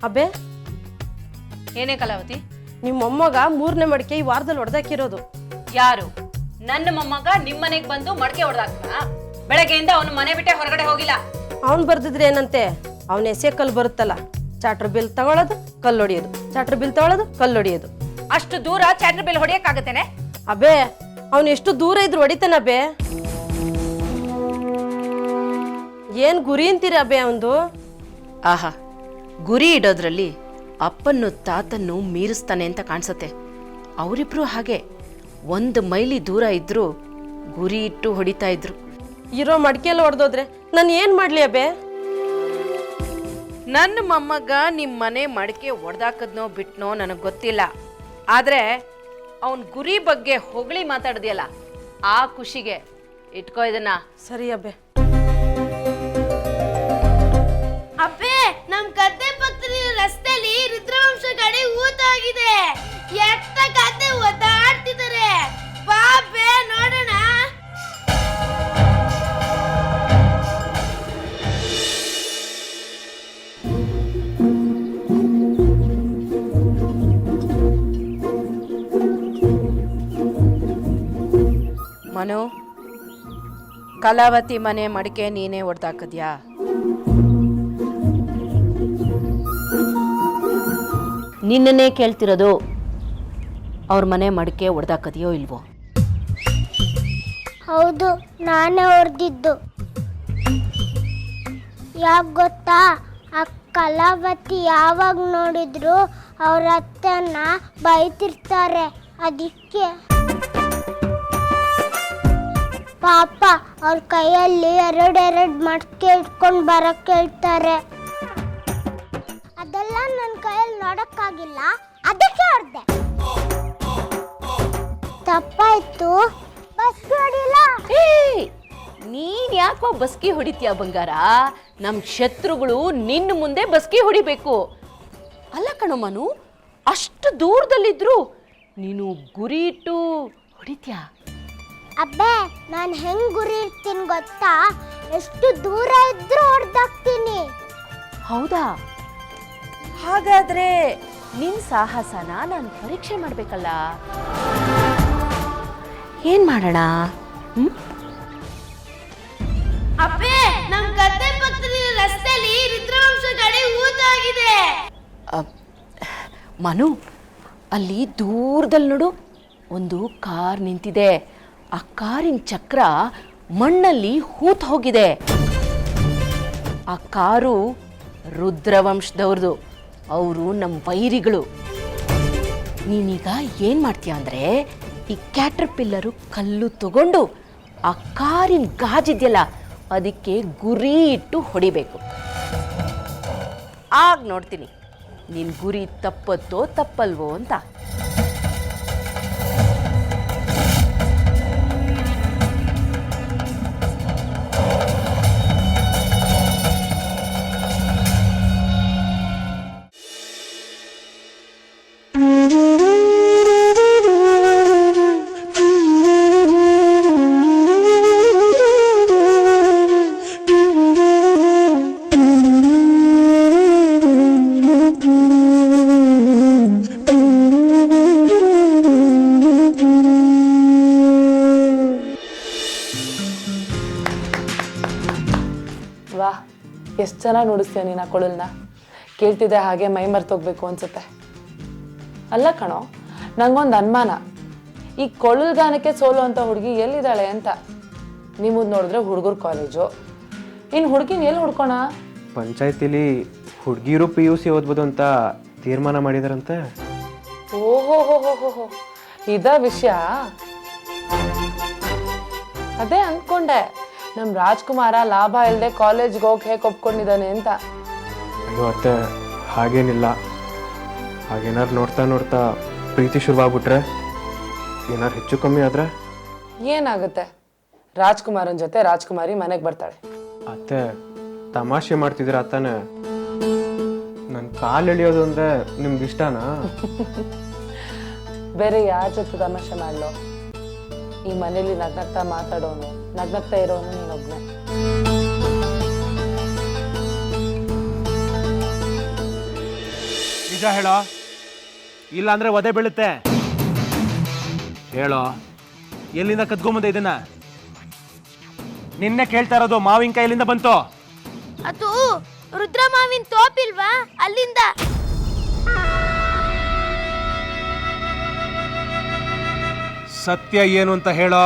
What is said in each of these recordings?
ಅಬ್ಬೆ ಏನೇ ಕಲಾವತಿ? ನಿಮ್ಮ ಮೊಮ್ಮಗ 3ನೇ ಮಡಿಕೆ ಈ ವಾರದಲ್ಲಿ ಹೊಡೆದಾಕಿರೋದು. ಯಾರು? ನನ್ನ ಮೊಮ್ಮಗ ನಿಮ್ಮನೆಗೆ ಬಂದು ಮಡಕೆ ಹೊಡೆದಾಕ್ತಾನ? ಬೆಳಗ್ಗೆಯಿಂದ ಅವನು ಮನೆ ಬಿಟ್ಟೆ ಹೊರಗಡೆ ಹೋಗಿಲ್ಲ. ಅವ್ನು ಬರ್ದಿದ್ರೆ ಏನಂತೆ, ಅವನ ಎಸೆ ಕಲ್ಲು ಬರುತ್ತಲ್ಲ, ಚಾಟ್ರ್ ಬಿಲ್ ತಗೊಳ್ಳೋದು ಕಲ್ಲೊಡಿಯೋದು, ಚಾಟ್ರ್ ಬಿಲ್ ತಗೊಳ್ಳೋದು ಕಲ್ಲೊಡಿಯೋದು. ಅಷ್ಟು ದೂರ ಚಾಟ್ರ್ ಬಿಲ್ ಹೊಡೆಯಕ್ಕಾಗತ್ತೇನೆ? ಅಬೇ ಅವನು ಎಷ್ಟು ದೂರ ಇದ್ರು ಹೊಡಿತಾನ ಅಬೇ. ಏನ್ ಗುರಿ ಅಂತೀರ ಅಬೇ ಅವಂದು? ಆಹಾ, ಗುರಿ ಇಡೋದ್ರಲ್ಲಿ ಅಪ್ಪನ್ನು ತಾತನ್ನು ಮೀರಿಸ್ತಾನೆ ಅಂತ ಕಾಣಿಸತ್ತೆ. ಅವರಿಬ್ರು ಹಾಗೆ 1 ಮೈಲಿ ದೂರ ಇದ್ರು ಗುರಿ ಇಟ್ಟು ಹೊಡಿತಾ ಇದ್ರು. ಇರೋ ಮಡಿಕೆಲ್ಲ ಹೊಡೆದೋದ್ರೆ ನಾನು ಏನ್ ಮಾಡ್ಲಿ ಅಬೇ? ನನ್ನ ಮೊಮ್ಮಗ ನಿಮ್ಮ ಮನೆ ಮಡಿಕೆ ಹೊಡೆದಾಕದ್ನೋ ಬಿಟ್ನೋ ನನಗೆ ಗೊತ್ತಿಲ್ಲ. ಆದ್ರೆ ಅವನ್ ಗುರಿ ಬಗ್ಗೆ ಹೊಗಳಿ ಮಾತಾಡ್ದಿಯಲ್ಲ, ಆ ಖುಷಿಗೆ ಇಟ್ಕೋ ಇದನ್ನ. ಸರಿ ಅಬೇ. ಅಪ್ಪೆ, ನಮ್ ಗದ್ದೆ ಪಕ್ಕದ ರಸ್ತೆಲಿ ರುದ್ರವಂಶ ಗಾಡಿ ಊತಾಗಿದೆ. ಎತ್ತ ಗದ್ದೆ ಒದ್ದಾಡ್ತಿದ್ದಾರೆ. ಬಾಬೆ ನೋಡೋಣ. ಮನು, ಕಲಾವತಿ ಮನೆ ಮಡಿಕೆ ನೀನೇ ಹೊಡೆದಾಕದ್ಯಾ? ನಿನ್ನನ್ನೇ ಕೇಳ್ತಿರೋದು, ಅವ್ರ ಮನೆ ಮಡಿಕೆ ಹೊಡೆದಾಕದಿಯೋ ಇಲ್ವೋ? ಹೌದು, ನಾನೇ ಹೊಡೆದಿದ್ದು. ಯಾಕೆ ಗೊತ್ತಾ? ಆ ಕಲಾವತಿ ಯಾವಾಗ ನೋಡಿದ್ರು ಅವ್ರ ಅತ್ತನ್ನ ಬೈತಿರ್ತಾರೆ, ಅದಕ್ಕೆ. ಪಾಪ ಅವ್ರ ಕೈಯಲ್ಲಿ 2 ಮಡಕೆ ಇಟ್ಕೊಂಡು ಬರಕ್ಕೆ ಹೇಳ್ತಾರೆ. ಅದೆಲ್ಲ ನನ್ನ ಕೈಯಲ್ಲಿ ನೋಡಕ್ಕಾಗಿಲ್ಲ, ಅದಕ್ಕೆ ಹೊಡೆದೆ. ತಪ್ಪಾಯ್ತು, ಬಸ್ ಹೊಡಿಲ್ಲ. ನೀನ್ ಯಾಕೋ ಬಸ್ಕಿ ಹೊಡಿತೀಯ ಬಂಗಾರ? ನಮ್ ಶತ್ರುಗಳು ನಿನ್ನ ಮುಂದೆ ಬಸ್ಕಿ ಹೊಡಿಬೇಕು. ಅಲ್ಲ ಕಣೋ ಮನು, ಅಷ್ಟು ದೂರದಲ್ಲಿದ್ರು ನೀನು ಗುರಿ ಇಟ್ಟು ಹೊಡಿತೀಯ? ಅಬ್ಬೆ, ನಾನು ಹೆಂಗ್ ಗುರಿ ಇರ್ತೀನಿ ಗೊತ್ತಾ? ಎಷ್ಟು ದೂರ ಇದ್ರೂ ಹೊಡೆದಾಕ್ತೀನಿ. ಹೌದಾ? ಹಾಗಾದ್ರೆ ನಿನ್ ಸಾಹಸನ ನಾನು ಪರೀಕ್ಷೆ ಮಾಡ್ಬೇಕಲ್ಲ. ಏನ್ ಮಾಡೋಣ? ಅಬ್ಬೆ, ನಮ್ ಗದ್ದೆ ಪಕ್ಕದ ರಸ್ತೆಲಿ ರುದ್ರವಂಶ ಗಾಡಿ ಊತಾಗಿದೆ. ಮನು, ಅಲ್ಲಿ ದೂರದಲ್ಲಿ ನೋಡು, ಒಂದು ಕಾರ್ ನಿಂತಿದೆ. ಆ ಕಾರಿನ ಚಕ್ರ ಮಣ್ಣಲ್ಲಿ ಹೂತ್ ಹೋಗಿದೆ. ಆ ಕಾರು ರುದ್ರವಂಶದವ್ರದು. ಅವರು ನಮ್ಮ ವೈರಿಗಳು. ನೀನೀಗ ಏನ್ ಮಾಡ್ತೀಯ ಅಂದ್ರೆ, ಈ ಕ್ಯಾಟರ್ ಪಿಲ್ಲರು ಕಲ್ಲು ತಗೊಂಡು ಆ ಕಾರಿನ ಗಾಜಿದೆಯಲ್ಲ ಅದಕ್ಕೆ ಗುರಿ ಇಟ್ಟು ಹೊಡಿಬೇಕು. ಆಗ ನೋಡ್ತೀನಿ ನಿನ್ ಗುರಿ ತಪ್ಪತ್ತೋ ತಪ್ಪಲ್ವೋ ಅಂತ. ವಾ, ಎಷ್ಟು ಚೆನ್ನಾಗಿ ನುಡಿಸ್ತೀಯ ನೀನು ಆ ಕೊಳಲ್ನ. ಕೇಳ್ತಿದ್ದೆ ಹಾಗೆ ಮೈ ಮರ್ತೋಗ್ಬೇಕು ಅನ್ಸುತ್ತೆ. ಅಲ್ಲ ಕಣೋ, ನಂಗೊಂದು ಅನುಮಾನ, ಈ ಕೊಳಲ್ ಗಾನಕ್ಕೆ ಸೋಲು ಅಂತ ಹುಡುಗಿ ಎಲ್ಲಿದ್ದಾಳೆ ಅಂತ. ನಿಮ್ಮದು ನೋಡಿದ್ರೆ ಹುಡುಗರು ಕಾಲೇಜು, ಇನ್ನು ಹುಡುಗಿನ ಎಲ್ಲಿ ಹುಡ್ಕೋಣ? ಪಂಚಾಯತಿಲಿ ಹುಡುಗಿರು PUC ಓದ್ಬೋದು ಅಂತ ತೀರ್ಮಾನ ಮಾಡಿದಾರಂತೆ. ಓಹೋ ಹೋ ಹೋ ಹೋ ಹೋ, ಇದ ವಿಷಯ. ಅದೇ ಅಂದ್ಕೊಂಡೆ, ನಮ್ಮ ರಾಜ್ಕುಮಾರ ಲಾಭ ಇಲ್ಲದೆ ಕಾಲೇಜ್ಗೆ ಹೋಗಿ ಹೇಗೆ ಒಪ್ಕೊಂಡಿದ್ದಾನೆ ಅಂತ. ಅಯ್ಯೋ ಅತ್ತೆ, ಹಾಗೇನಿಲ್ಲ. ಹಾಗೇನಾರು ನೋಡ್ತಾ ನೋಡ್ತಾ ಪ್ರೀತಿ ಶುರುವಾಗ್ಬಿಟ್ರೆ, ಏನಾರು ಹೆಚ್ಚು ಕಮ್ಮಿ ಆದ್ರೆ ಏನಾಗುತ್ತೆ? ರಾಜ್ಕುಮಾರನ ಜೊತೆ ರಾಜ್ಕುಮಾರಿ ಮನೆಗೆ ಬರ್ತಾಳೆ. ಅತ್ತೆ, ತಮಾಷೆ ಮಾಡ್ತಿದ್ದೀರ ಅತ್ತಾನೆ. ನನ್ನ ಕಾಲು ಎಳಿಯೋದು ಅಂದ್ರೆ ನಿಮ್ಗೆ ಇಷ್ಟನಾ? ಬೇರೆ ಯಾರ ಜೊತೆ ತಮಾಷೆ ಮಾಡ್ಲೋ? ಈ ಮನೇಲಿ ನಗ್ನಗ್ತಾ ಮಾತಾಡೋನು, ನಗ್ನಗ್ತಾ ಇರೋನು ನೀನೊಬ್ನೇ. ನಿಜ ಹೇಳೋ, ಇಲ್ಲ ಅಂದ್ರೆ ಒದೆ ಬೀಳುತ್ತೆ. ಹೇಳೋ, ಎಲ್ಲಿಂದ ಕದ್ಕೊಂಬಂದೆ ಇದನ್ನ? ನಿನ್ನೆ ಕೇಳ್ತಾ ಇರೋದು ಮಾವಿನಕಾಯಿ ಎಲ್ಲಿಂದ ಬಂತು? ಅದು ರುದ್ರಮಾವಿನ ತೋಪಿಲ್ವಾ, ಅಲ್ಲಿಂದ. ಸತ್ಯ ಏನು ಅಂತ ಹೇಳೋ.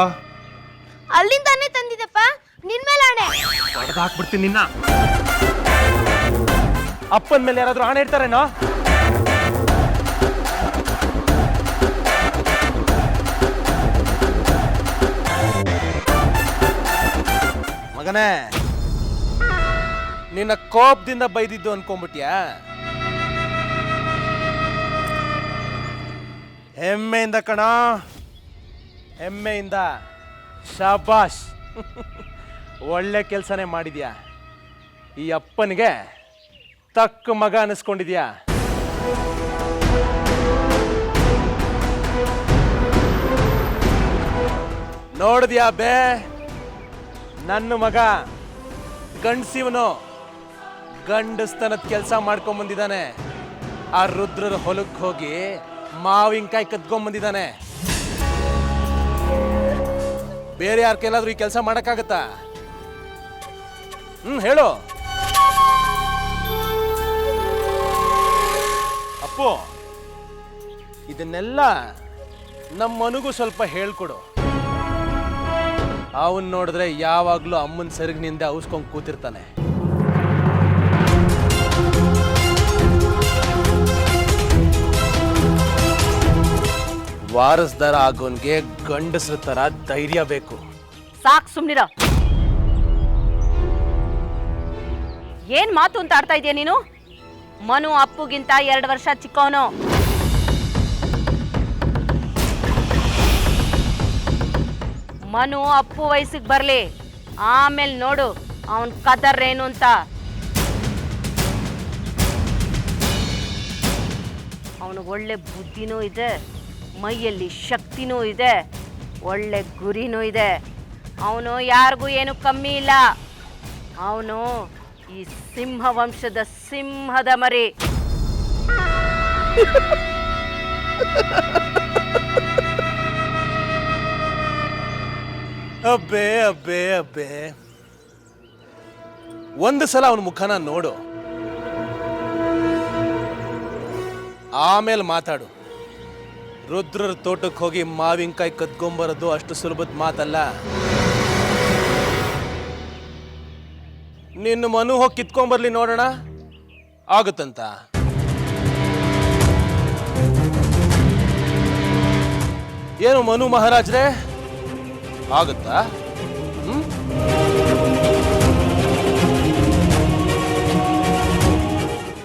ಅಲ್ಲಿಂದಾನೇ ತಂದಿದ್ದಪ್ಪ, ನಿನ್ ಮೇಲೆ ಆಣೆ. ಹೊಡೆದು ಹಾಕ್ಬಿಡ್ತೀನಿ ನಿನ್ನ. ಅಪ್ಪನ ಮೇಲೆ ಯಾರಾದ್ರೂ ಆಣೆ ಇಡ್ತಾರೇನೋ? ಮಗನೇ, ನಿನ್ನ ಕೋಪದಿಂದ ಬೈದಿದ್ದು ಅನ್ಕೊಂಡ್ಬಿಟ್ಯಾ? ಹೆಮ್ಮೆಯಿಂದ ಕಣ, ಹೆಮ್ಮೆಯಿಂದ. ಶಾಬಾಷ್, ಒಳ್ಳೆ ಕೆಲಸನೇ ಮಾಡಿದ್ಯಾ. ಈ ಅಪ್ಪನಿಗೆ ತಕ್ಕ ಮಗ ಅನಿಸ್ಕೊಂಡಿದ್ಯಾ. ನೋಡಿದ್ಯಾ ಬೇ, ನನ್ನ ಮಗ ಗಂಡಸಿವನು ಗಂಡಸ್ತನದ ಕೆಲಸ ಮಾಡ್ಕೊಂಡ್ ಬಂದಿದ್ದಾನೆ. ಆ ರುದ್ರರ ಹೊಲಕ್ಕೆ ಹೋಗಿ ಮಾವಿನಕಾಯಿ ಕದ್ಕೊಂಡ್ ಬಂದಿದ್ದಾನೆ. ಬೇರೆ ಯಾರ ಕೈಲಾದ್ರೂ ಈ ಕೆಲಸ ಮಾಡಕ್ಕಾಗತ್ತಾ? ಹೇಳು ಅಪ್ಪು. ಇದನ್ನೆಲ್ಲ ನಮ್ಮ ಮನಗೂ ಸ್ವಲ್ಪ ಹೇಳ್ಕೊಡು. ಅವನ್ ನೋಡಿದ್ರೆ ಯಾವಾಗ್ಲೂ ಅಮ್ಮನ ಸೆರಗಿನಿಂದ ಔಸ್ಕೊಂಡ್ ಕೂತಿರ್ತಾನೆ. ವಾರಸ್ದಾರ ಆಗೋನ್ಗೆ ಗಂಡಸ್ರ ತರ ಧೈರ್ಯ ಬೇಕು. ಸಾಕ್ ಸುಮ್ನಿರ. ಏನ್ ಮಾತು ಅಂತ ಆಡ್ತಾ ಇದೀಯ ನೀನು? ಮನು ಅಪ್ಪುಗಿಂತ 2 ವರ್ಷ ಚಿಕ್ಕವನು. ಮನು ಅಪ್ಪು ವಯಸ್ಸಿಗೆ ಬರ್ಲಿ, ಆಮೇಲೆ ನೋಡು ಅವನ್ ಕದರ್ ಏನು ಅಂತ. ಅವನಿಗೆ ಒಳ್ಳೆ ಬುದ್ಧಿನೂ ಇದೆ, ಮೈಯಲ್ಲಿ ಶಕ್ತಿನೂ ಇದೆ, ಒಳ್ಳೆ ಗುರಿನೂ ಇದೆ. ಅವನು ಯಾರಿಗೂ ಏನು ಕಮ್ಮಿ ಇಲ್ಲ. ಅವನು ಈ ಸಿಂಹ ವಂಶದ ಸಿಂಹದ ಮರಿ. ಅಬ್ಬೆ ಅಬ್ಬೆ ಅಬ್ಬೆ, ಒಂದು ಸಲ ಅವನ ಮುಖನ ನೋಡು, ಆಮೇಲೆ ಮಾತಾಡು. ರುದ್ರರ ತೋಟಕ್ಕೆ ಹೋಗಿ ಮಾವಿನಕಾಯಿ ಕದ್ಕೊಂಬರೋದು ಅಷ್ಟು ಸುಲಭದ ಮಾತಲ್ಲ. ನಿನ್ನ ಮನು ಹೋಗಿ ಕಿತ್ಕೊಂಬರ್ಲಿ ನೋಡೋಣ, ಆಗುತ್ತಂತ? ಏನು ಮನು ಮಹಾರಾಜ್ರೆ, ಆಗುತ್ತಾ?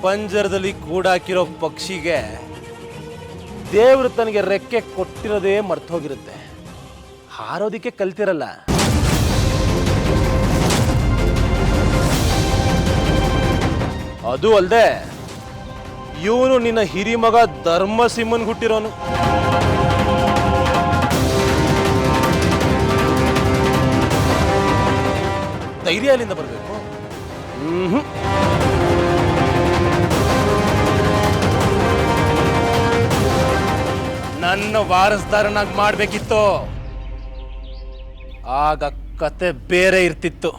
ಪಂಜರದಲ್ಲಿ ಕೂಡಾಕಿರೋ ಪಕ್ಷಿಗೆ ದೇವರು ತನಗೆ ರೆಕ್ಕೆ ಕೊಟ್ಟಿರೋದೇ ಮರ್ತೋಗಿರುತ್ತೆ, ಹಾರೋದಿಕ್ಕೆ ಕಲ್ತಿರಲ್ಲ. ಅದು ಅಲ್ಲದೆ ಇವನು ನಿನ್ನ ಹಿರಿಮಗ ಧರ್ಮಸಿಂಹನ್ ಹುಟ್ಟಿರೋನು. ಧೈರ್ಯ ಅಲ್ಲಿಂದ ಬರಬೇಕು. ನನ್ನ ವಾರಸ್ದಾರನಾಗಿ ಮಾಡ್ಬೇಕಿತ್ತು, ಆಗ ಕತೆ ಬೇರೆ ಇರ್ತಿತ್ತು.